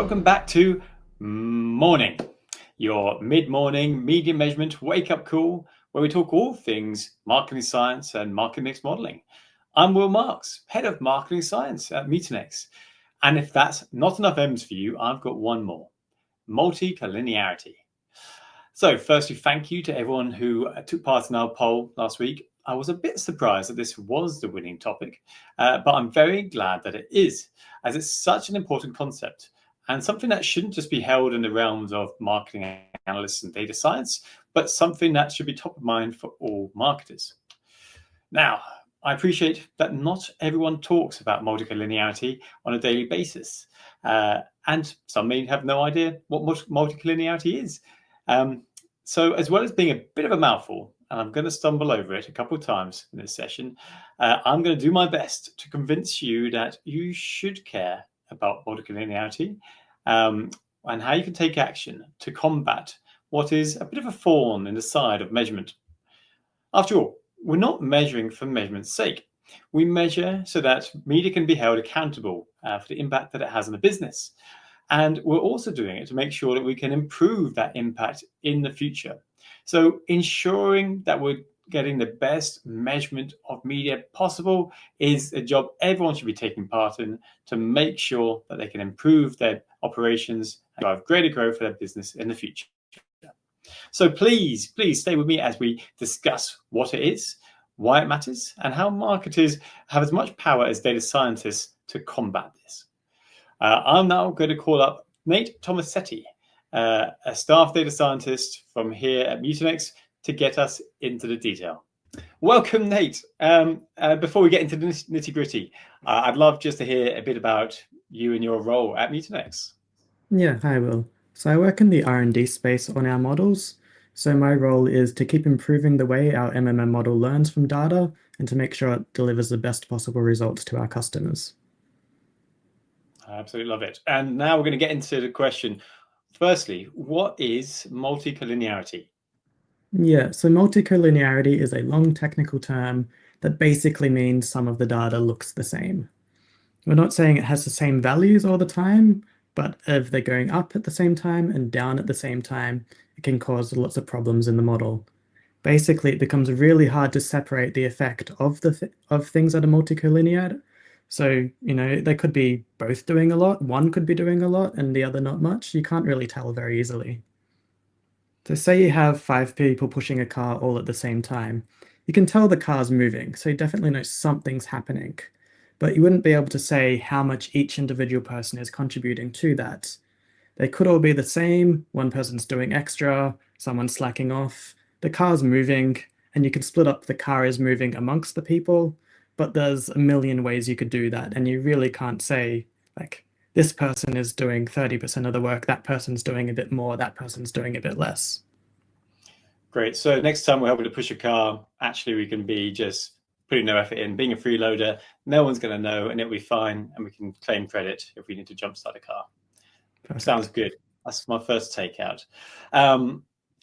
welcome back to Morning, your mid-morning media measurement wake-up call, where we talk all things marketing science and market mix modeling. I'm Will Marks, Head of Marketing Science at Mutinex. And if that's not enough M's for you, I've got one more, multicollinearity. So firstly, thank you to everyone who took part in our poll last week. I was a bit surprised that this was the winning topic, but I'm very glad that it is, as it's such an important concept and something that shouldn't just be held in the realms of marketing analysts and data science, but something that should be top of mind for all marketers. Now, I appreciate that not everyone talks about multicollinearity on a daily basis, and some may have no idea what multicollinearity is. So as well as being a bit of a mouthful, and I'm going to stumble over it a couple of times in this session, I'm going to do my best to convince you that you should care about multicollinearity and how you can take action to combat what is a bit of a thorn in the side of measurement. After all, we're not measuring for measurement's sake. We measure so that media can be held accountable for the impact that it has on the business. And we're also doing it to make sure that we can improve that impact in the future. So ensuring that we're getting the best measurement of media possible is a job everyone should be taking part in to make sure that they can improve their operations and drive greater growth for their business in the future. So please stay with me as we discuss what it is, why it matters, and how marketers have as much power as data scientists to combat this. I'm now going to call up Nate Tomasetti, a staff data scientist from here at Mutinex, to get us into the detail. Welcome, Nate. Before we get into the nitty-gritty, I'd love just to hear a bit about you and your role at Mutinex. Yeah, hi Will. So I work in the R&D space on our models. So my role is to keep improving the way our MMM model learns from data and to make sure it delivers the best possible results to our customers. I absolutely love it. And now we're going to get into the question. Firstly, what is multicollinearity? Yeah, so multicollinearity is a long technical term that basically means some of the data looks the same. We're not saying it has the same values all the time, but if they're going up at the same time and down at the same time, it can cause lots of problems in the model. Basically, it becomes really hard to separate the effect of things that are multicollinear. So, they could be both doing a lot. One could be doing a lot and the other not much. You can't really tell very easily. So say you have 5 people pushing a car all at the same time. You can tell the car's moving, so you definitely know something's happening. But you wouldn't be able to say how much each individual person is contributing to that. They could all be the same. One person's doing extra, someone's slacking off. The car's moving, and you can split up the car is moving amongst the people, but there's a million ways you could do that, and you really can't say, like, this person is doing 30% of the work, that person's doing a bit more, that person's doing a bit less. Great. So next time we're helping to push a car, actually we can be just putting no effort in, being a freeloader. No one's going to know, and it'll be fine, and we can claim credit if we need to jumpstart a car. Perfect. Sounds good. That's my first takeout.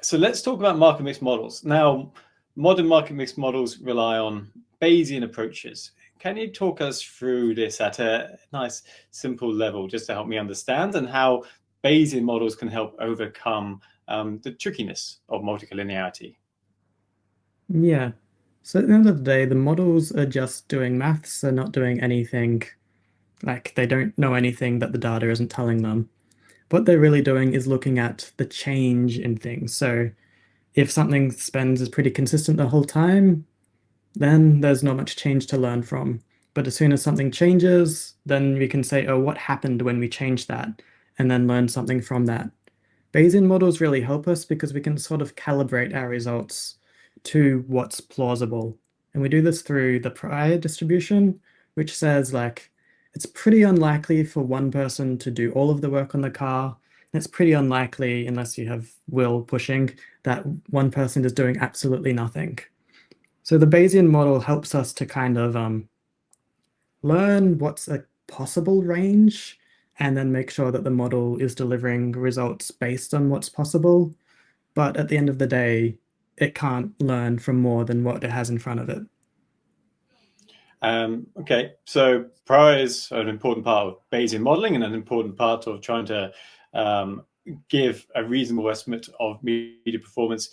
So let's talk about market mix models. Now, modern market mix models rely on Bayesian approaches. Can you talk us through this at a nice, simple level, just to help me understand, and how Bayesian models can help overcome the trickiness of multicollinearity? Yeah. So at the end of the day, the models are just doing maths. They're not doing anything, like they don't know anything that the data isn't telling them. What they're really doing is looking at the change in things. So if something spends is pretty consistent the whole time, then there's not much change to learn from. But as soon as something changes, then we can say, oh, what happened when we changed that? And then learn something from that. Bayesian models really help us because we can sort of calibrate our results to what's plausible. And we do this through the prior distribution, which says like, it's pretty unlikely for one person to do all of the work on the car. And it's pretty unlikely, unless you have Will pushing, that one person is doing absolutely nothing. So the Bayesian model helps us to kind of learn what's a possible range and then make sure that the model is delivering results based on what's possible. But at the end of the day, it can't learn from more than what it has in front of it. Okay, so priors are an important part of Bayesian modeling and an important part of trying to give a reasonable estimate of media performance.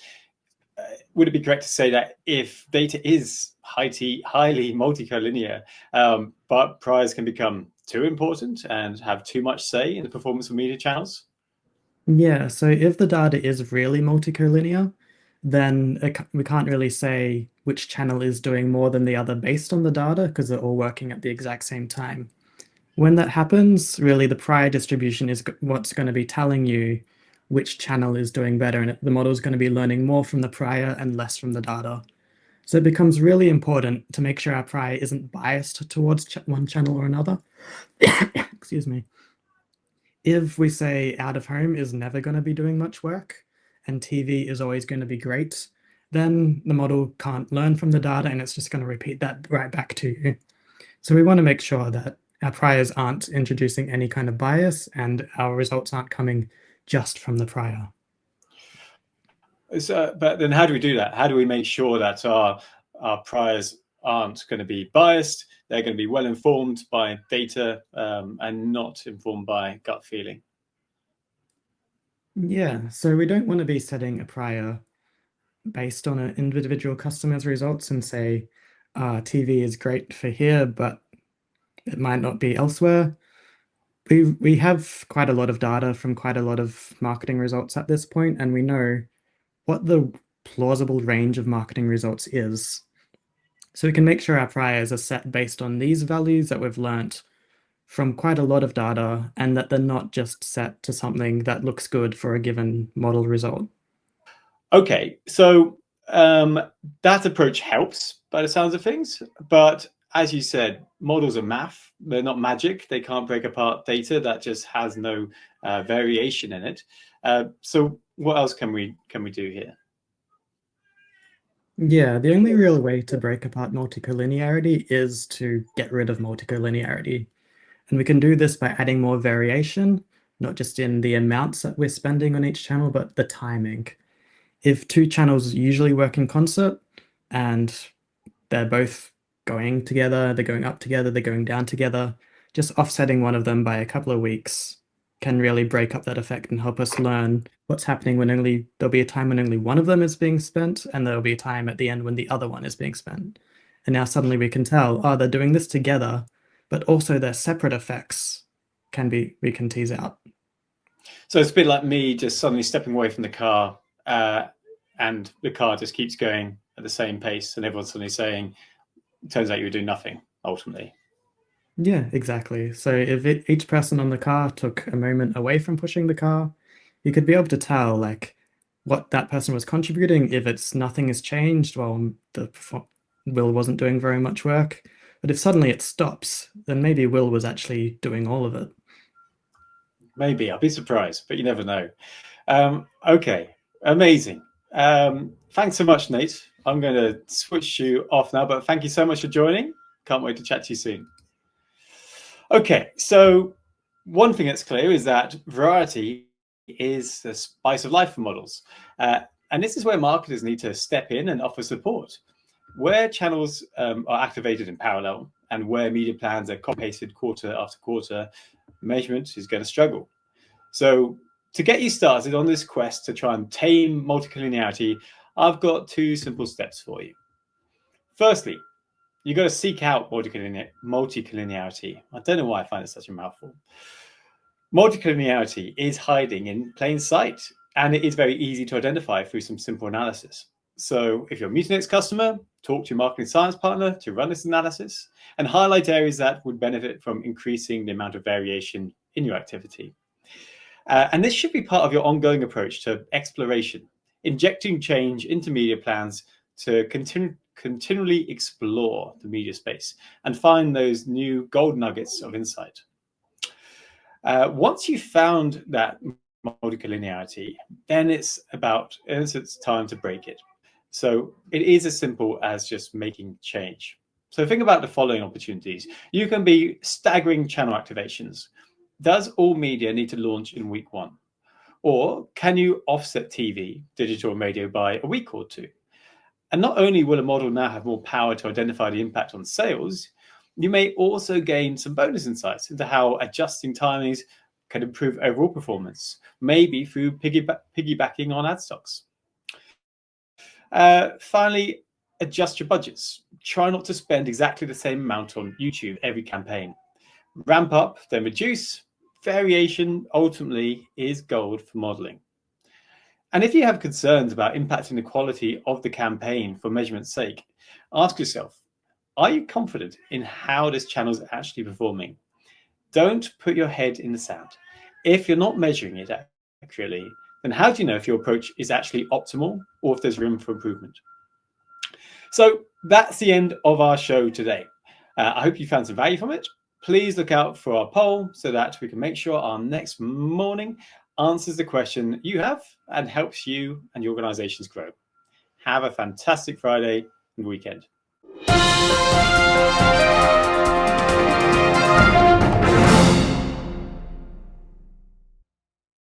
Would it be correct to say that if data is highly multicollinear, but priors can become too important and have too much say in the performance of media channels? Yeah, so if the data is really multicollinear, then we can't really say which channel is doing more than the other based on the data because they're all working at the exact same time. When that happens, really the prior distribution is what's going to be telling you which channel is doing better, and the model is going to be learning more from the prior and less from the data. So it becomes really important to make sure our prior isn't biased towards one channel or another. Excuse me. If we say out of home is never going to be doing much work and TV is always going to be great, then the model can't learn from the data and it's just going to repeat that right back to you. So we want to make sure that our priors aren't introducing any kind of bias and our results aren't coming just from the prior. But then how do we do that? How do we make sure that our priors aren't going to be biased? They're going to be well informed by data and not informed by gut feeling. Yeah, so we don't want to be setting a prior based on an individual customer's results and say, TV is great for here, but it might not be elsewhere. We have quite a lot of data from quite a lot of marketing results at this point, and we know what the plausible range of marketing results is. So we can make sure our priors are set based on these values that we've learnt from quite a lot of data and that they're not just set to something that looks good for a given model result. Okay, so that approach helps by the sounds of things, but as you said, models are math. They're not magic. They can't break apart data that just has no variation in it. So what else can we do here? Yeah, the only real way to break apart multicollinearity is to get rid of multicollinearity. And we can do this by adding more variation, not just in the amounts that we're spending on each channel, but the timing. If two channels usually work in concert and they're both going together, they're going up together, they're going down together, just offsetting one of them by a couple of weeks can really break up that effect and help us learn what's happening when there'll be a time when only one of them is being spent, and there'll be a time at the end when the other one is being spent. And now suddenly we can tell, oh, they're doing this together, but also their separate effects we can tease out. So it's a bit like me just suddenly stepping away from the car, and the car just keeps going at the same pace, and everyone's suddenly saying, "It turns out you were doing nothing." Ultimately, Yeah, exactly. So if each person on the car took a moment away from pushing the car, you could be able to tell like what that person was contributing if it's nothing has changed while Will wasn't doing very much work. But if suddenly it stops, then maybe Will was actually doing all of it. maybe I'll be surprised, but you never know. Okay, amazing. Thanks so much, Nate. I'm going to switch you off now, but thank you so much for joining. Can't wait to chat to you soon. Okay, so one thing that's clear is that variety is the spice of life for models. And this is where marketers need to step in and offer support. Where channels are activated in parallel and where media plans are copy-pasted quarter after quarter, measurement is going to struggle. So to get you started on this quest to try and tame multicollinearity, I've got two simple steps for you. Firstly, you've got to seek out multicollinearity. I don't know why I find it such a mouthful. Multicollinearity is hiding in plain sight, and it is very easy to identify through some simple analysis. So if you're a Mutinex customer, talk to your marketing science partner to run this analysis and highlight areas that would benefit from increasing the amount of variation in your activity. And this should be part of your ongoing approach to exploration, injecting change into media plans to continually explore the media space and find those new gold nuggets of insight. Once you've found that multicollinearity, then it's time to break it. So it is as simple as just making change. So think about the following opportunities. You can be staggering channel activations. Does all media need to launch in week one? Or can you offset TV, digital and radio by a week or two? And not only will a model now have more power to identify the impact on sales, You may also gain some bonus insights into how adjusting timings can improve overall performance, maybe through piggybacking on ad stocks. Finally, adjust your budgets. Try not to spend exactly the same amount on YouTube every campaign. Ramp up, then reduce. Variation ultimately is gold for modeling. And if you have concerns about impacting the quality of the campaign for measurement's sake, ask yourself, are you confident in how this channel is actually performing? Don't put your head in the sand. If you're not measuring it accurately, then how do you know if your approach is actually optimal or if there's room for improvement? So that's the end of our show today. I hope you found some value from it. Please look out for our poll so that we can make sure our next morning answers the question you have and helps you and your organizations grow. Have a fantastic Friday and weekend.